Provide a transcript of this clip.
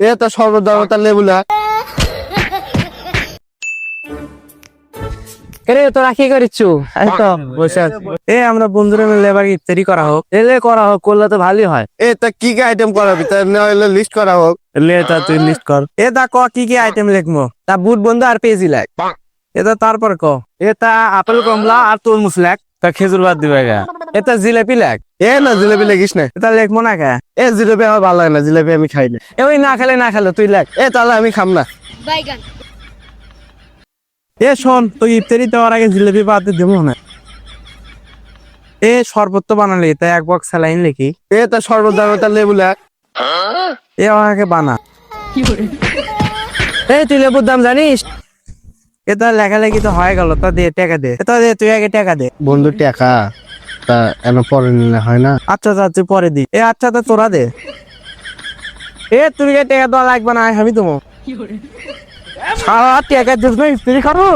এ তা সর্বদাতা লেবুলা। এরে তোরা কি করিচ্ছু? বসে আছি। আমরা বন্ধুরা মিলে এবার ইফতারি করা হোক। এলে করা হোক, করলে তো ভালোই হয়। এ তা কি কি আইটেম করাবি, তা নইলে লিস্ট করা হোক। লে তা তুই লিস্ট কর। তা ক কি কি আইটেম লিখবো? তা বুট বন্ধু আর পেঁয়াজি লাগ। তারপর ক। আপেল কমলা আর তরমুজ লাগ। তা খেজুর বাদ দিবে গা। জিলাপি লাগ। এ না জিলেবি লেগিস না। লিখবো না কে? এ জিলেবি আমার ভালো লাগে না, জিলেবি আমি খাই না। ওই না খেলে তুই লাগ। এ তাহলে আমি খাম না। শোন, তুই ইফতারি দেওয়ার আগে জিলাপি বাদ দিয়ে দেবো না। শরবত তো বানালি, তাই এক বক্স স্যালাইন লিখি। এ তা সর্বদাতা লেবুলা। আমাকে বানা। তুই লেবুর দাম জানিস? লেখালেখি তো হয়ে গেল, তা দে টাকা দে। তুই আগে টাকা দে। বন্ধু টাকা তা এন পরে নিলে হয় না। আচ্ছা তুই পরে দি। আচ্ছা তা তোরা দে। তুই টাকা দেওয়া লাগবে না, আমি দেবো। সারা টাকা দিস না, ইফতারি খাবো।